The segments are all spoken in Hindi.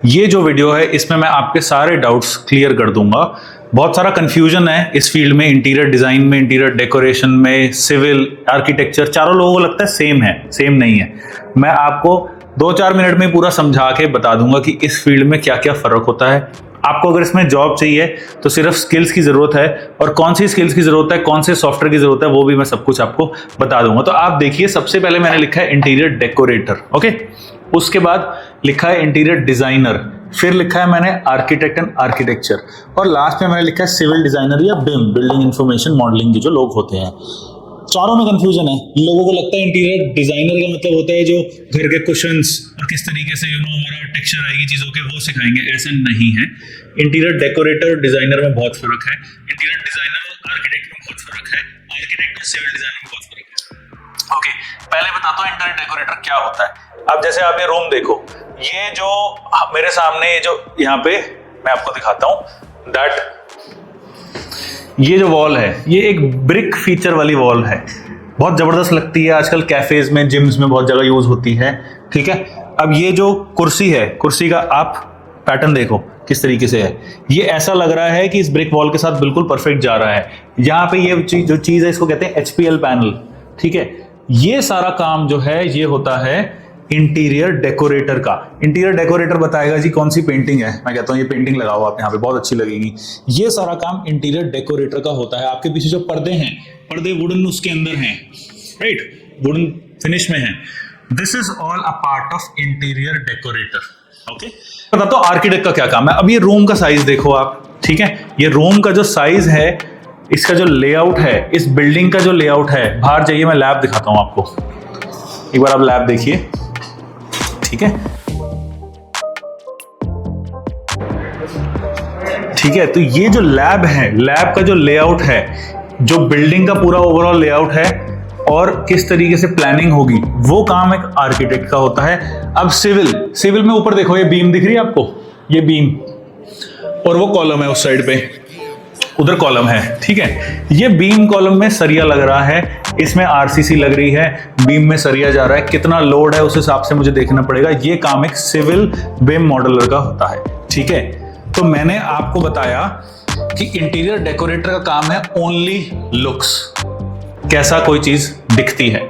ये जो वीडियो है इसमें मैं आपके सारे डाउट्स क्लियर कर दूंगा। बहुत सारा कंफ्यूजन है इस फील्ड में, इंटीरियर डिजाइन में, इंटीरियर डेकोरेशन में, सिविल, आर्किटेक्चर, चारों लोगों को लगता है सेम है, सेम नहीं है। मैं आपको 2-4 मिनट में पूरा समझा के बता दूंगा कि इस फील्ड में क्या क्या फर्क होता है। आपको अगर इसमें जॉब चाहिए तो सिर्फ स्किल्स की जरूरत है, और कौन सी स्किल्स की जरूरत है, कौन से सॉफ्टवेयर की जरूरत है, वो भी मैं सब कुछ आपको बता दूंगा। तो आप देखिए, सबसे पहले मैंने लिखा है इंटीरियर डेकोरेटर, ओके। उसके बाद लिखा है इंटीरियर डिजाइनर, फिर लिखा है मैंने आर्किटेक्ट एंड आर्किटेक्चर, और लास्ट में मैंने लिखा है सिविल डिजाइनर या बिम, बिल्डिंग इंफॉर्मेशन मॉडलिंग के जो लोग होते हैं। चारों में कंफ्यूजन है। लोगों को लगता है इंटीरियर डिजाइनर का मतलब होता है जो घर के कुशन्स और किस तरीके से हमारा टेक्सचर आएगी चीजों के, वो सिखाएंगे। ऐसा नहीं है। इंटीरियर डेकोरेटर और डिजाइनर में बहुत फर्क है, इंटीरियर डिजाइनर और आर्किटेक्ट में बहुत फर्क है, आर्किटेक्ट और सिविल डिजाइनर में बहुत फर्क है। ओके, पहले बताता हूँ इंटीरियर डेकोरेटर क्या होता है। अब जैसे आप ये रूम देखो, ये जो मेरे सामने जो यहाँ पे मैं आपको दिखाता हूँ दैट ये जो वॉल है, ये एक ब्रिक फीचर वाली वॉल है, बहुत जबरदस्त लगती है। आजकल कैफेज में, जिम्स में बहुत जगह यूज होती है, ठीक है। अब ये जो कुर्सी है, कुर्सी का आप पैटर्न देखो किस तरीके से है। ये ऐसा लग रहा है कि इस ब्रिक वॉल के साथ बिल्कुल परफेक्ट जा रहा है। यहाँ पे ये जो चीज है इसको कहते हैं HPL पैनल, ठीक है। ये सारा काम जो है ये होता है इंटीरियर डेकोरेटर का। इंटीरियर डेकोरेटर बताएगा जी कौन सी पेंटिंग है, मैं कहता हूँ ये पेंटिंग लगाओ आप यहाँ पे, बहुत अच्छी लगेगी। ये सारा काम इंटीरियर डेकोरेटर का होता है। आपके पीछे जो पर्दे हैं, पर्दे वुडन उसके अंदर हैं, राइट, वुडन फिनिश में है। This is all a part of interior decorator, okay. बताता हूँ आर्किटेक्ट का क्या काम है। अब ये रूम का साइज देखो आप, ठीक है। ये रूम का जो साइज है, इसका जो लेआउट है, इस बिल्डिंग का जो लेआउट है, बाहर जाइए मैं लैब दिखाता हूँ आपको, एक बार आप लैब देखिए, ठीक है, ठीक है। तो ये जो लैब है, लैब का जो लेआउट है, जो बिल्डिंग का पूरा ओवरऑल लेआउट है और किस तरीके से प्लानिंग होगी, वो काम एक आर्किटेक्ट का होता है। अब सिविल में ऊपर देखो, ये बीम दिख रही है आपको, ये बीम, और वो कॉलम है उस साइड पे, उधर कॉलम है, ठीक है। ये बीम कॉलम में सरिया लग रहा है, इसमें RCC लग रही है, बीम में सरिया जा रहा है, कितना लोड है उस हिसाब से मुझे देखना पड़ेगा। ये काम एक सिविल बीम मॉडलर का होता है, ठीक है। तो मैंने आपको बताया कि इंटीरियर डेकोरेटर का काम है ओनली लुक्स, कैसा कोई चीज दिखती है।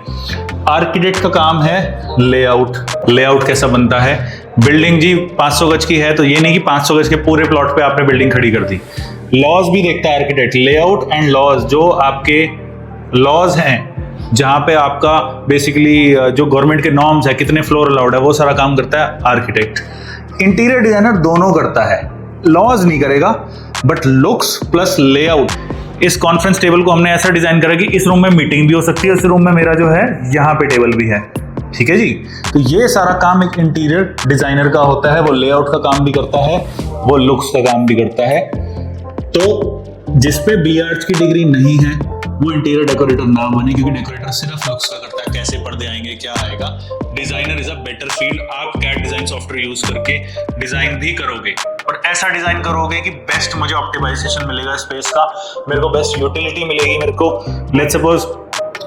आर्किटेक्ट का काम है लेआउट, लेआउट कैसा बनता है। बिल्डिंग जी 500 गज की है, तो ये नहीं कि 500 गज के पूरे प्लॉट पे आपने बिल्डिंग खड़ी कर दी। लॉज भी देखता है आर्किटेक्ट, लेआउट एंड लॉज, जो आपके लॉज हैं, जहां पे आपका बेसिकली जो गवर्नमेंट के नॉर्म्स है, कितने फ्लोर अलाउड है, वो सारा काम करता है आर्किटेक्ट। इंटीरियर डिजाइनर दोनों करता है, लॉज नहीं करेगा बट लुक्स प्लस लेआउट। इस कॉन्फ्रेंस टेबल को हमने ऐसा डिजाइन करा कि इस रूम में मीटिंग भी हो सकती है, इस रूम में मेरा जो है यहाँ पे टेबल भी है, ठीक है जी। तो ये सारा काम एक इंटीरियर डिजाइनर का होता है। वो लेआउट का काम भी करता है, वो लुक्स का काम भी करता है। तो जिसपे BArch की डिग्री नहीं है वो इंटीरियर डेकोरेटर ना बने, क्योंकि डेकोरेटर सिर्फ लुक्स का करता है, कैसे पर्दे आएंगे, क्या आएगा। Designer is a better field. आप CAD डिजाइन सॉफ्टवेयर यूज करके डिजाइन भी करोगे, और ऐसा डिजाइन करोगे कि बेस्ट मुझे ऑप्टिमाइजेशन मिलेगा स्पेस का, मेरे को बेस्ट यूटिलिटी मिलेगी। मेरे को लेट्स सपोज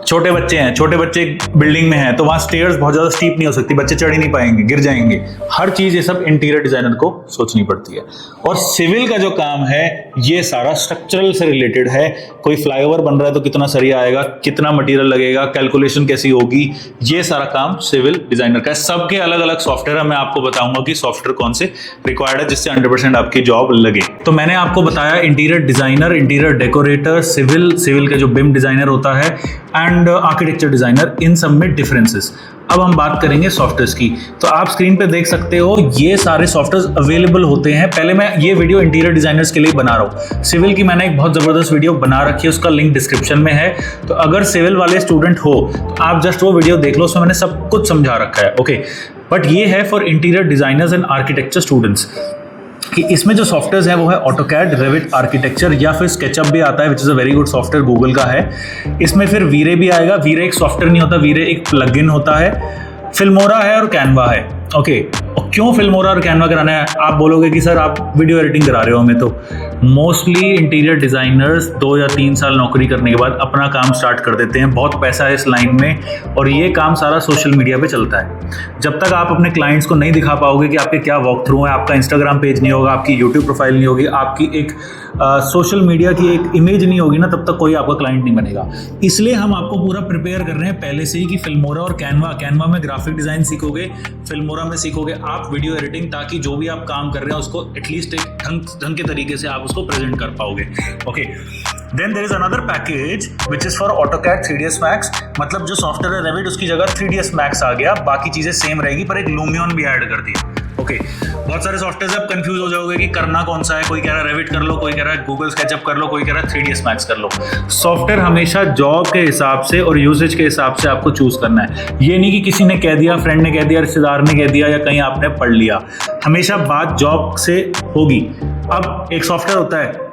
छोटे बच्चे हैं, छोटे बच्चे बिल्डिंग में हैं, तो वहां स्टेयर्स बहुत ज्यादा स्टीप नहीं हो सकती, बच्चे चढ़ ही नहीं पाएंगे, गिर जाएंगे। हर चीज ये सब इंटीरियर डिजाइनर को सोचनी पड़ती है। और सिविल का जो काम है ये सारा स्ट्रक्चरल से रिलेटेड है। कोई फ्लाईओवर बन रहा है तो कितना सरिया आएगा, कितना मटेरियल लगेगा, कैलकुलेशन कैसी होगी, ये सारा काम सिविल डिजाइनर का है। सबके अलग अलग सॉफ्टवेयर है, मैं आपको बताऊंगा कि सॉफ्टवेयर कौन से रिक्वायर्ड है जिससे 100% आपकी जॉब लगे। तो मैंने आपको बताया interior designer, interior decorator, civil का जो बिम डिजाइनर होता है, एंड आर्किटेक्चर डिजाइनर, इन सब में डिफरेंसेस। अब हम बात करेंगे सॉफ्टवेयर्स की। तो आप स्क्रीन पे देख सकते हो ये सारे सॉफ्टवेयर्स अवेलेबल होते हैं। पहले मैं ये वीडियो इंटीरियर डिजाइनर्स के लिए बना रहा हूँ। सिविल की मैंने एक बहुत जबरदस्त वीडियो बना रखी है, उसका लिंक डिस्क्रिप्शन में है। तो अगर सिविल वाले स्टूडेंट हो तो आप जस्ट वो वीडियो देख लो, उसमें मैंने सब कुछ समझा रखा है, ओके। बट ये है for interior designers and architecture students कि इसमें जो सॉफ्टवेयर है वो है ऑटोकैड, रेविट, आर्किटेक्चर, या फिर स्केचअप भी आता है, which is a very good software, Google का है। इसमें फिर वीरे भी आएगा। वीरे एक सॉफ्टवेयर नहीं होता, वीरे एक प्लगइन होता है। फिल्मोरा है और कैनवा है, ओके। और क्यों फिल्मोरा और कैनवा कराना है? आप बोलोगे कि सर आप वीडियो एडिटिंग करा रहे हो हमें। तो मोस्टली इंटीरियर डिज़ाइनर्स 2 या 3 साल नौकरी करने के बाद अपना काम स्टार्ट कर देते हैं। बहुत पैसा है इस लाइन में और ये काम सारा सोशल मीडिया पे चलता है। जब तक आप अपने क्लाइंट्स को नहीं दिखा पाओगे कि आपके क्या वॉक थ्रू है, आपका इंस्टाग्राम पेज नहीं होगा, आपकी यूट्यूब प्रोफाइल नहीं होगी, आपकी एक सोशल मीडिया की एक इमेज नहीं होगी ना, तब तक कोई आपका क्लाइंट नहीं बनेगा। इसलिए हम आपको पूरा प्रिपेयर कर रहे हैं पहले से ही कि फिल्मोरा और कैनवा में ग्राफिक डिज़ाइन सीखोगे, फिल्मोरा में सीखोगे आप वीडियो एडिटिंग, ताकि जो भी आप काम कर रहे हैं उसको एटलीस्ट एक ढंग के तरीके से आप उसको प्रेजेंट कर पाओगे। Okay, then there is another package which is for AutoCAD 3ds Max। मतलब जो सॉफ्टवेयर है रेविट, उसकी जगह 3ds Max आ गया, बाकी चीजें सेम रहेगी पर एक लूमियन भी ऐड कर दिया। ओके, बहुत सारे सॉफ्टवेयर आप कंफ्यूज हो जाओगे कि करना कौन सा है। कोई कह रहा है रेविट कर लो, कोई कह रहा है गूगल स्केचअप कर लो, कोई कह रहा है 3ds Max कर लो। सॉफ्टवेयर हमेशा जॉब के हिसाब से और यूसेज के हिसाब से आपको चूज करना है। ये नहीं कि किसी ने कह दिया, फ्रेंड ने कह दिया, रिश्तेदार ने कह दिया या कहीं आपने पढ़ लिया। हमेशा बात जॉब से होगी। अब एक सॉफ्टवेयर होता है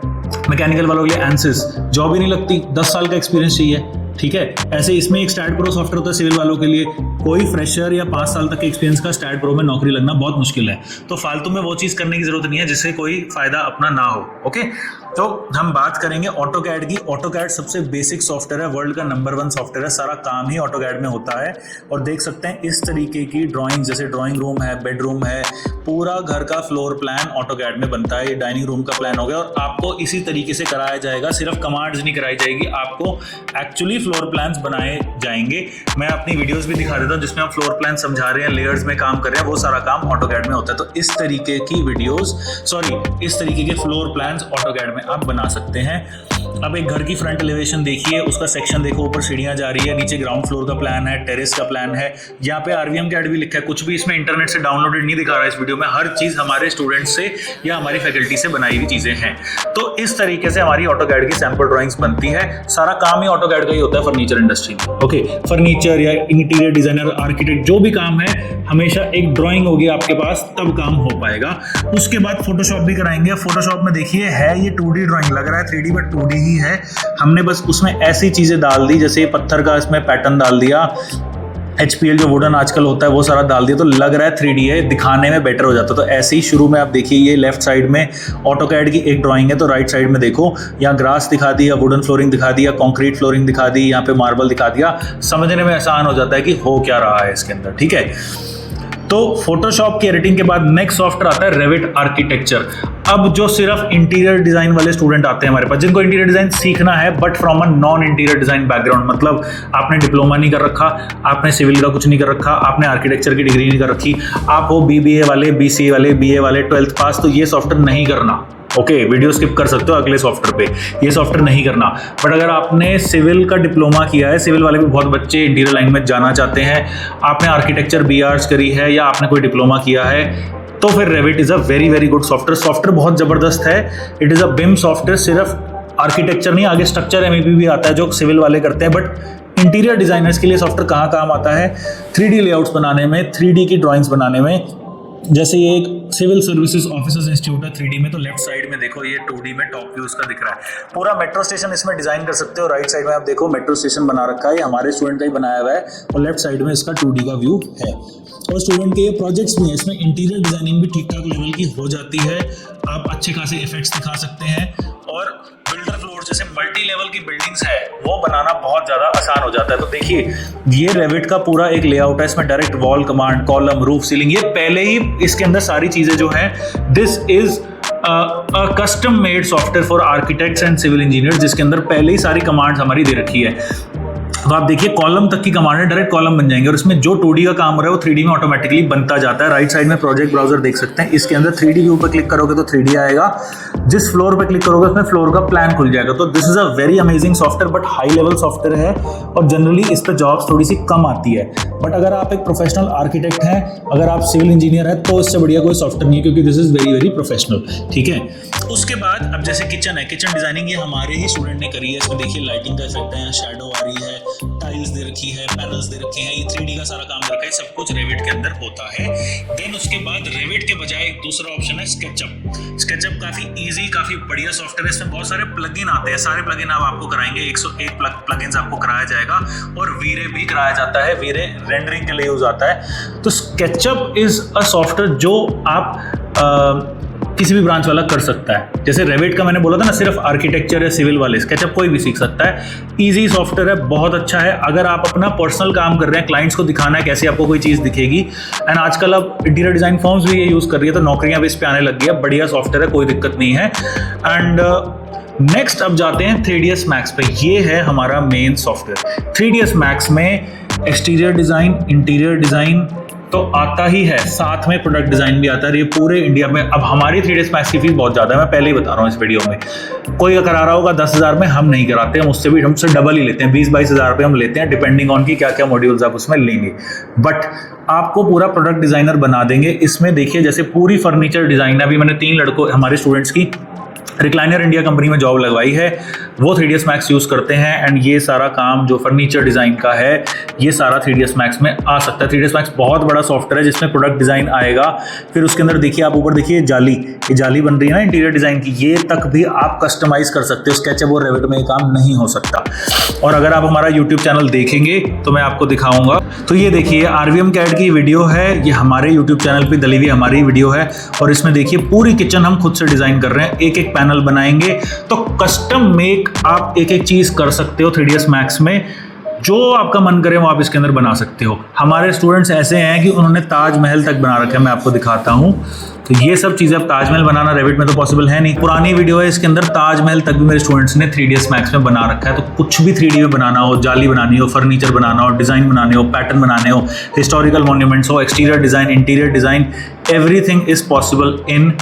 मैकेनिकल वालों के लिए एनसिस, जॉब ही नहीं लगती, 10 साल का एक्सपीरियंस चाहिए, ठीक है। ऐसे इसमें एक स्टैट प्रो सॉफ्टवेयर होता है सिविल वालों के लिए, कोई फ्रेशर या 5 साल तक के एक्सपीरियंस का स्टैट प्रो में नौकरी लगना बहुत मुश्किल है। तो फालतू में वो चीज़ करने की जरूरत नहीं है जिससे कोई फायदा अपना ना हो। ओके, तो हम बात करेंगे AutoCAD की। AutoCAD सबसे बेसिक सॉफ्टवेयर है, वर्ल्ड का नंबर 1 सॉफ्टवेयर है, सारा काम ही AutoCAD में होता है। और देख सकते हैं इस तरीके की ड्राइंग, जैसे ड्राइंग रूम है, बेडरूम है, पूरा घर का फ्लोर प्लान AutoCAD में बनता है। ये डाइनिंग रूम का प्लान हो गया और आपको इसी तरीके से कराया जाएगा, सिर्फ कमांड्स नहीं कराई जाएगी, आपको एक्चुअली फ्लोर प्लान्स बनाए जाएंगे। मैं अपनी वीडियोस भी दिखा देता हूँ जिसमें हम फ्लोर प्लान समझा रहे हैं, लेयर्स में काम कर रहे हैं, वो सारा काम AutoCAD में होता है। तो इस तरीके की इस तरीके के फ्लोर प्लान्स AutoCAD में आप बना सकते हैं। अब एक घर की फ्रंट एलिवेशन देखिए, उसका सेक्शन देखो, ऊपर सीढ़ियां जा रही है, नीचे ग्राउंड फ्लोर का प्लान है, टेरेस का प्लान है, यहाँ पे RVM भी लिखा है। कुछ भी इसमें इंटरनेट से डाउनलोडेड नहीं दिखा रहा है इस वीडियो में, हर चीज हमारे स्टूडेंट्स से या हमारी फैकल्टी से बनाई हुई चीजें हैं। तो इस तरीके से हमारी AutoCAD की सैंपल ड्राइंग्स बनती है। सारा काम ही AutoCAD का ही होता है फर्नीचर इंडस्ट्री में। ओके, फर्नीचर या इंटीरियर डिजाइनर, आर्किटेक्ट, जो भी काम है, हमेशा एक ड्राइंग होगी आपके पास, तब काम हो पाएगा। उसके बाद फोटोशॉप भी कराएंगे। फोटोशॉप में देखिए है ये 2D ड्राइंग, लग रहा है 3D बट 2D ही है। हमने बस उसमें ऐसी चीजें डाल दी, जैसे पत्थर का इसमें पैटर्न डाल दिया, HPL जो वुडन आजकल होता है वो सारा डाल दिया, तो लग रहा है 3D है, दिखाने में बेटर हो जाता है। तो ऐसे ही शुरू में आप देखिए, ये लेफ्ट साइड में AutoCAD की एक ड्राइंग है, तो राइट साइड में देखो, यहाँ ग्रास दिखा दी, या वुडन फ्लोरिंग दिखा दी, या कॉन्क्रीट फ्लोरिंग दिखा दी, यहाँ पे मार्बल दिखा दिया। समझने में आसान हो जाता है कि हो क्या रहा है इसके अंदर, ठीक है। तो फोटोशॉप की एडिटिंग के बाद नेक्स्ट सॉफ्टवेयर आता है रेविट आर्किटेक्चर। अब जो सिर्फ इंटीरियर डिजाइन वाले स्टूडेंट आते हैं हमारे पास, जिनको इंटीरियर डिजाइन सीखना है but from a non interior design background, मतलब आपने डिप्लोमा नहीं कर रखा, आपने सिविल का कुछ नहीं कर रखा, आपने आर्किटेक्चर की डिग्री नहीं कर रखी, आप हो BBA वाले, BCA वाले, BA वाले, 12th पास, तो ये सॉफ्टवेयर नहीं करना। ओके, वीडियो स्किप कर सकते हो अगले सॉफ्टवेयर पे, ये सॉफ्टवेयर नहीं करना। बट अगर आपने सिविल का डिप्लोमा किया है, सिविल वाले भी बहुत बच्चे इंटीरियर लाइन में जाना चाहते हैं, आपने आर्किटेक्चर BArs करी है या आपने कोई डिप्लोमा किया है, तो फिर Revit is a very very good software. Software बहुत ज़बरदस्त है। It is a BIM software. सिर्फ आर्किटेक्चर नहीं, आगे स्ट्रक्चर MEP भी आता है जो सिविल वाले करते हैं। बट इंटीरियर डिज़ाइनर्स के लिए सॉफ्टवेयर कहाँ काम आता है? 3D लेआउट्स बनाने में, 3D की ड्राइंग्स बनाने में। जैसे ये एक सिविल सर्विसेज ऑफिसर्स इंस्टीट्यूट है 3D में, तो लेफ्ट साइड में देखो ये 2D में टॉप व्यू उसका दिख रहा है। पूरा मेट्रो स्टेशन इसमें डिजाइन कर सकते हो। राइट साइड में आप देखो मेट्रो स्टेशन बना रखा है, ये हमारे स्टूडेंट का ही बनाया हुआ है, और लेफ्ट साइड में इसका 2D का व्यू है। और स्टूडेंट के ये प्रोजेक्ट्स भी हैं, इसमें इंटीरियर डिजाइनिंग भी ठीक ठाक लेवल की हो जाती है। आप अच्छे खासे इफेक्ट्स दिखा सकते हैं, और बिल्डर फ्लोर जैसे मल्टी लेवल की बिल्डिंग्स है वो बनाना बहुत ज़्यादा आसान हो जाता है। तो देखिए ये रेविट का पूरा एक लेआउट है, इसमें direct wall command, column, roof, ceiling, ये पहले ही इसके अंदर सारी चीज़ें जो हैं, this is a custom made software for architects and civil engineers, जिसके अंदर पहले ही सारी कमांड्स हमारी दे रखी है। तो आप देखिए कॉलम तक की कमांड है, डायरेक्ट कॉलम बन जाएंगे, और इसमें जो 2D का काम हो रहा है वो 3D में ऑटोमेटिकली बनता जाता है। राइट साइड में प्रोजेक्ट ब्राउजर देख सकते हैं, इसके अंदर 3D व्यू पर क्लिक करोगे तो 3D आएगा, जिस फ्लोर पर क्लिक करोगे उसमें फ्लोर का प्लान खुल जाएगा। तो this is a very amazing software, but high level software है, और जनरली इस पर जॉब्स थोड़ी सी कम आती है। बट अगर आप एक प्रोफेशनल आर्किटेक्ट हैं, अगर आप सिविल इंजीनियर हैं, तो इससे बढ़िया कोई सॉफ्टवेयर नहीं है, क्योंकि this is very very professional, ठीक है। उसके बाद अब जैसे किचन है, किचन डिजाइनिंग ये हमारे ही स्टूडेंट ने करी है। इसमें देखिए लाइटिंग का इफेक्ट है, शैडो आ रही है, टाइल्स दे रखी है, पैनल्स दे रखे हैं, ये 3D का सारा काम दे रखा है, सब कुछ रेविट के अंदर होता है। देन उसके बाद रेविट के बजाय एक दूसरा ऑप्शन है स्केचअप। स्केचअप काफी इजी, काफी बढ़िया सॉफ्टवेयर है, इसमें बहुत सारे प्लगइन आते हैं, सारे प्लगइन आप आपको कराएंगे, 101 प्लगइन्स आपको कराया जाएगा और वीरे भी कराया जाता है, वीरे रेंडरिंग के लिए यूज आता है। तो स्केचअप इज अ सॉफ्टवेयर जो आप किसी भी ब्रांच वाला कर सकता है। जैसे रेविट का मैंने बोला था ना, सिर्फ आर्किटेक्चर या सिविल वाले, स्केचअप कोई भी सीख सकता है। इजी सॉफ्टवेयर है, बहुत अच्छा है। अगर आप अपना पर्सनल काम कर रहे हैं, क्लाइंट्स को दिखाना है कैसे आपको कोई चीज़ दिखेगी, एंड आजकल अब इंटीरियर डिजाइन फर्म्स भी ये यूज़ कर रही है, तो नौकरियां भी इस पे आने लग गई है। बढ़िया सॉफ्टवेयर है, कोई दिक्कत नहीं है। एंड नेक्स्ट अब जाते हैं 3ds Max पे। ये है हमारा मेन सॉफ्टवेयर। 3ds Max में एक्सटीरियर डिज़ाइन, इंटीरियर डिज़ाइन तो आता ही है, साथ में प्रोडक्ट डिजाइन भी आता है। ये पूरे इंडिया में, अब हमारी 3ds Max की फीस बहुत ज़्यादा है, मैं पहले ही बता रहा हूँ इस वीडियो में। कोई करा रहा होगा 10,000 में, हम नहीं कराते, हम हमसे डबल ही लेते हैं, 20-22 हज़ार रुपये हम लेते हैं, डिपेंडिंग ऑन की क्या क्या मॉड्यूल्स आप उसमें लेंगे। बट आपको पूरा प्रोडक्ट डिजाइनर बना देंगे। इसमें देखिए जैसे पूरी फर्नीचर डिजाइन है, अभी मैंने 3 लड़कों हमारे स्टूडेंट्स की रिक्लाइनर इंडिया कंपनी में जॉब लगवाई है, वो 3ds Max यूज़ करते हैं। एंड ये सारा काम जो फर्नीचर डिज़ाइन का है, ये सारा 3ds Max में आ सकता है। 3ds Max बहुत बड़ा सॉफ्टवेयर है जिसमें प्रोडक्ट डिज़ाइन आएगा। फिर उसके अंदर देखिए, आप ऊपर देखिए जाली, ये जाली बन रही है ना इंटीरियर डिज़ाइन की, ये तक भी आप कस्टमाइज़ कर सकते हो। स्केचअप और रेविट में ये काम नहीं हो सकता। और अगर आप हमारा यूट्यूब चैनल देखेंगे तो मैं आपको दिखाऊंगा। तो ये देखिए RVM CAD की वीडियो है, ये हमारे यूट्यूब चैनल पर डली हुई हमारी वीडियो है। और इसमें देखिए पूरी किचन हम खुद से डिज़ाइन कर रहे हैं, एक एक पैनल बनाएंगे। तो कस्टम मेक आप एक एक चीज़ कर सकते हो 3ds Max में, जो आपका मन करे वो आप इसके अंदर बना सकते हो। हमारे स्टूडेंट्स ऐसे हैं कि उन्होंने ताजमहल तक बना रखा है, मैं आपको दिखाता हूँ। तो ये सब चीज़ें, अब ताजमहल बनाना रेविट में तो पॉसिबल है नहीं, पुरानी वीडियो है, इसके अंदर ताजमहल तक भी मेरे स्टूडेंट्स ने 3ds Max में बना रखा है। तो कुछ भी 3D में बनाना हो, जाली बनानी हो, फर्नीचर बनाना हो, डिज़ाइन बनाने हो, पैटर्न बनाने हो, हिस्टोरिकल मॉन्यूमेंट्स हो, exterior design, interior design, everything is possible in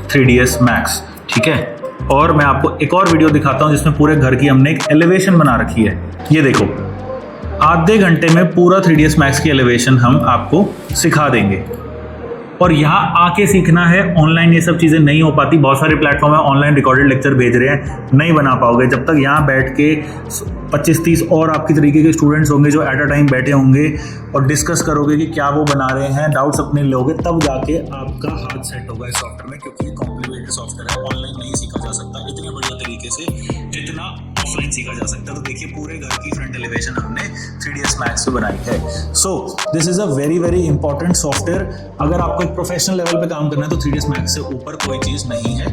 3ds Max। ठीक है। और मैं आपको एक और वीडियो दिखाता हूं जिसमें पूरे घर की हमने एक एलिवेशन बना रखी है। ये देखो, आधे घंटे में पूरा 3ds Max की एलिवेशन हम आपको सिखा देंगे। और यहाँ आके सीखना है, ऑनलाइन ये सब चीज़ें नहीं हो पाती। बहुत सारे प्लेटफॉर्म है ऑनलाइन रिकॉर्डेड लेक्चर भेज रहे हैं, नहीं बना पाओगे जब तक यहाँ बैठ के 25-30 और आपकी तरीके के स्टूडेंट्स होंगे जो एट अ टाइम बैठे होंगे और डिस्कस करोगे कि क्या वो बना रहे हैं, डाउट्स अपने लोगे, तब जाके आपका हाथ सेट होगा इस सॉफ्टवेयर में। क्योंकि ये कॉम्प्लिकेटेड सॉफ्टवेयर है, ऑनलाइन नहीं सीखा जा सकता इतने बढ़िया तरीके से जितना ऑफलाइन सीखा जा सकता है। तो देखिए पूरे घर की फ्रंट एलिवेशन हमने 3ds Max से बनाई है। So this is a very very important software. अगर आपको एक प्रोफेशनल लेवल पे काम करना है तो 3ds Max से ऊपर कोई चीज़ नहीं है।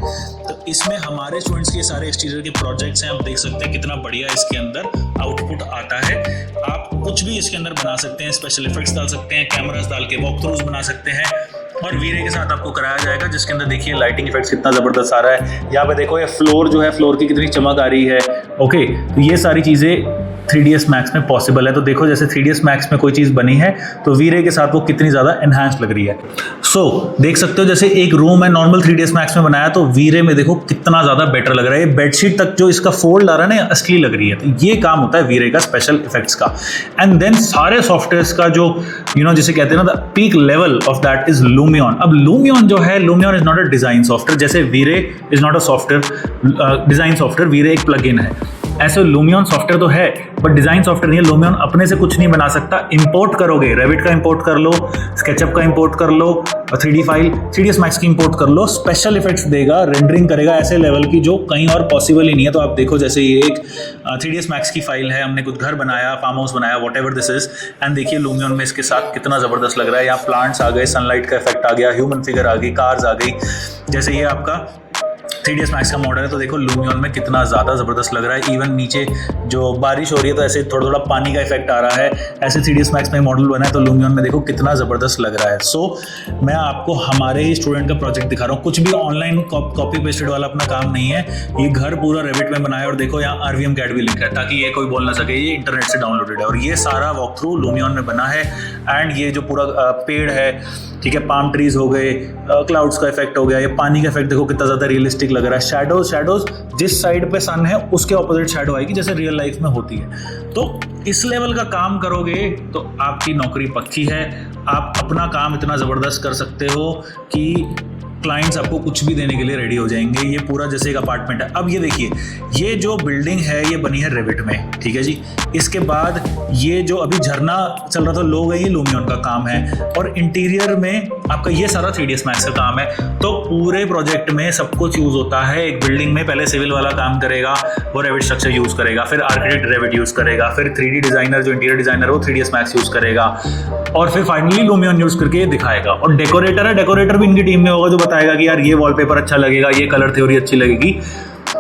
तो इसमें हमारे स्टूडेंट्स के सारे एक्सटीरियर के प्रोजेक्ट्स हैं, आप देख सकते हैं कितना बढ़िया इसके अंदर आउटपुट आता है। आप कुछ भी इसके अंदर बना सकते हैं, स्पेशल इफेक्ट्स डाल सकते हैं, कैमरास डाल के वॉक थ्रूज बना सकते हैं। और वीरे के साथ आपको कराया जाएगा, जिसके अंदर देखिए लाइटिंग इफेक्ट्स कितना ज़बरदस्त आ रहा है। यहाँ पे देखो ये फ्लोर जो है, फ्लोर की कितनी चमक आ रही है। ओके, तो ये सारी चीज़ें 3ds Max में पॉसिबल है। तो देखो जैसे 3ds Max में कोई चीज़ बनी है तो वीरे के साथ वो कितनी ज़्यादा एनहांस लग रही है। सो देख सकते हो जैसे एक रूम है नॉर्मल 3ds Max में बनाया, तो वीरे में देखो कितना ज़्यादा बेटर लग रहा है। बेडशीट तक जो इसका फोल्ड आ रहा है ना, असली लग रही है। तो ये काम होता है वीरे का, स्पेशल इफेक्ट्स का। एंड देन सारे सॉफ्टवेयर्स का जो जिसे कहते हैं ना, the peak level of that is Lumion. अब लूमियन जो है, Lumion is not a design software, जैसे V Ray is not a software design software, V Ray एक प्लगइन है। ऐसे लूमियन सॉफ्टवेयर तो है बट डिजाइन सॉफ्टवेयर नहीं है। लूमियन अपने से कुछ नहीं बना सकता, इंपोर्ट करोगे, रेविट का इंपोर्ट कर लो, स्केचअप का इंपोर्ट कर लो, 3D फाइल 3ds Max की इंपोर्ट कर लो, स्पेशल इफेक्ट्स देगा, रेंडरिंग करेगा ऐसे लेवल की जो कहीं और पॉसिबल ही नहीं है। तो आप देखो जैसे ये एक 3ds Max की फाइल है, हमने कुछ घर बनाया, फार्म हाउस बनाया, what ever this is, and देखिए लूमियन में इसके साथ कितना ज़बरदस्त लग रहा है। यहाँ प्लांट्स आ गए, सनलाइट का इफेक्ट आ गया, ह्यूमन फिगर आ गई, कार्स आ गई। जैसे ये आपका 3ds Max का मॉडल है, तो देखो लूमियन में कितना ज़्यादा ज़बरदस्त लग रहा है। इवन नीचे जो बारिश हो रही है तो ऐसे थोड़ा थोड़ा पानी का इफेक्ट आ रहा है। ऐसे 3ds Max में मॉडल बना है तो लूमियन में देखो कितना ज़बरदस्त लग रहा है। सो मैं आपको हमारे ही स्टूडेंट का प्रोजेक्ट दिखा रहा हूँ, कुछ भी ऑनलाइन कॉपी पेस्टेड वाला अपना काम नहीं है। ये घर पूरा रेविट में बनाया और देखो यहाँ RVM CAD भी लिखा है ताकि ये कोई बोल ना सके ये इंटरनेट से डाउनलोडेड है। और ये सारा वॉक थ्रू लूमियन में बना है। एंड ये जो पूरा पेड़ है, ठीक है, पाम ट्रीज हो गए, क्लाउड्स का इफेक्ट हो गया, ये पानी का इफेक्ट देखो कितना ज़्यादा रियलिस्टिक लग रहा है। शैडोज जिस साइड पे सन है उसके ऑपोजिट शैडो आएगी जैसे रियल लाइफ में होती है। तो इस लेवल का काम करोगे तो आपकी नौकरी पक्की है। आप अपना काम इतना ज़बरदस्त कर सकते हो कि क्लाइंट्स आपको कुछ भी देने के लिए रेडी हो जाएंगे। ये पूरा जैसे एक अपार्टमेंट है। अब ये देखिए, ये जो बिल्डिंग है ये बनी है रेविट में, ठीक है जी। इसके बाद ये जो अभी झरना चल रहा था लो गई, ये लूमियन का काम है। और इंटीरियर में आपका ये सारा 3ds मैक्स का काम है। तो पूरे प्रोजेक्ट में सब कुछ यूज़ होता है। एक बिल्डिंग में पहले सिविल वाला काम करेगा, वो रेविट स्ट्रक्चर यूज़ करेगा, फिर आर्किटेक्ट रेविट यूज़ करेगा, फिर 3D डिज़ाइनर जो इंटीरियर डिज़ाइनर वो 3ds मैक्स यूज़ करेगा, और फिर फाइनली लूमियन यूज़ करके ये दिखाएगा। और डेकोरेटर है, डेकोरेटर भी इनकी टीम में होगा जो बताएगा कि यार ये वॉलपेपर अच्छा लगेगा, ये कलर थ्योरी अच्छी लगेगी।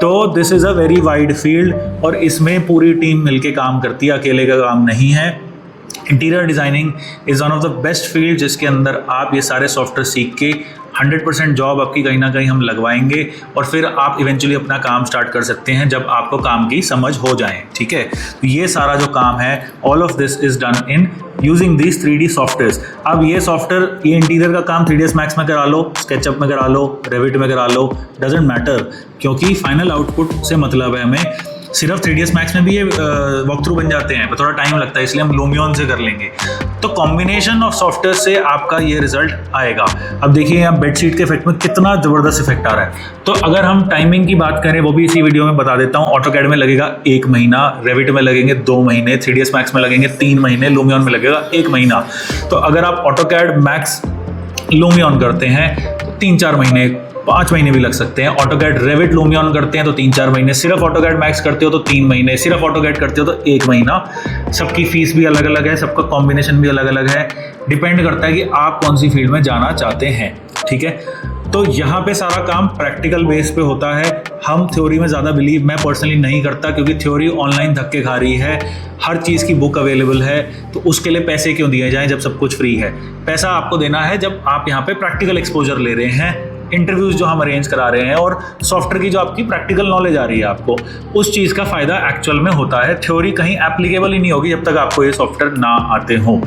तो this is a very wide field और इसमें पूरी टीम मिलके काम करती है, अकेले का काम नहीं है। Interior designing is one of the best field जिसके अंदर आप ये सारे सॉफ्टवेयर सीख के 100% जॉब आपकी कहीं ना कहीं हम लगवाएंगे और फिर आप इवेंचुअली अपना काम स्टार्ट कर सकते हैं जब आपको काम की समझ हो जाए, ठीक है। तो ये सारा जो काम है, all of this is done in using these 3D softwares. अब ये सॉफ्टवेयर, ये इंटीरियर का काम 3ds मैक्स में करा लो, स्केचअप में करा लो, रेविट में करा लो, डजेंट मैटर, क्योंकि फाइनल आउटपुट से मतलब है हमें। सिर्फ 3ds मैक्स में भी ये वॉक थ्रू बन जाते हैं, पर थोड़ा टाइम लगता है, इसलिए हम लूमियन से कर लेंगे। तो कॉम्बिनेशन ऑफ सॉफ्टवेयर से आपका ये रिजल्ट आएगा। अब देखिए यहाँ बेडशीट के इफेक्ट में कितना ज़बरदस्त इफेक्ट आ रहा है। तो अगर हम टाइमिंग की बात करें, वो भी इसी वीडियो में बता देता हूँ। ऑटोकैड में लगेगा 1 महीना, रेविट में लगेंगे 2 महीने, 3ds मैक्स में लगेंगे 3 महीने, लूमियन में लगेगा 1 महीना। तो अगर आप ऑटोकैड मैक्स लूमियन करते हैं तो 3-4 महीने, 5 महीने भी लग सकते हैं। ऑटोकैड रेविट लूमियन करते हैं तो 3-4 महीने, सिर्फ ऑटोकैड मैक्स करते हो तो 3 महीने, सिर्फ ऑटोकैड करते हो तो 1 महीना। सबकी फीस भी अलग अलग है, सबका कॉम्बिनेशन भी अलग अलग है, डिपेंड करता है कि आप कौन सी फील्ड में जाना चाहते हैं, ठीक है। तो यहाँ पे सारा काम प्रैक्टिकल बेस पे होता है। हम थ्योरी में ज़्यादा बिलीव मैं पर्सनली नहीं करता, क्योंकि थ्योरी ऑनलाइन धक्के खा रही है, हर चीज़ की बुक अवेलेबल है, तो उसके लिए पैसे क्यों दिए जाएं जब सब कुछ फ्री है। पैसा आपको देना है जब आप यहाँ पे प्रैक्टिकल एक्सपोजर ले रहे हैं, इंटरव्यूज़ जो हम अरेंज करा रहे हैं और सॉफ्टवेयर की जो आपकी प्रैक्टिकल नॉलेज आ रही है आपको, उस चीज़ का फ़ायदा एक्चुअल में होता है। थ्योरी कहीं एप्लीकेबल ही नहीं होगी जब तक आपको ये सॉफ्टवेयर ना आते हों।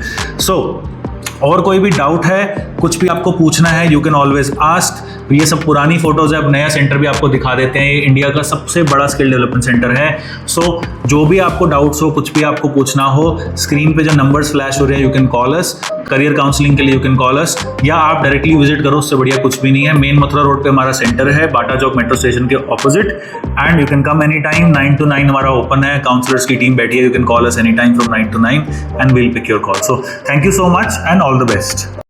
और कोई भी डाउट है, कुछ भी आपको पूछना है, यू कैन ऑलवेज आस्क। ये सब पुरानी फोटोज़ है, अब नया सेंटर भी आपको दिखा देते हैं। ये इंडिया का सबसे बड़ा स्किल डेवलपमेंट सेंटर है। सो जो भी आपको डाउट्स हो, कुछ भी आपको पूछना हो, स्क्रीन पे जो नंबर्स फ्लैश हो रहे हैं, you can call us. Career counselling के लिए यू कैन कॉल अस, या आप डायरेक्टली विजिट करो, उससे बढ़िया कुछ भी नहीं है। मेन मथुरा रोड पे हमारा सेंटर है, बाटा चौक मेट्रो स्टेशन के opposite, and you can come any time. 9 to 9 हमारा ओपन है, काउंसलर्स की टीम बैठी है, you can call us any time from 9 to 9 and we'll pick your call. So thank you so much and all the best.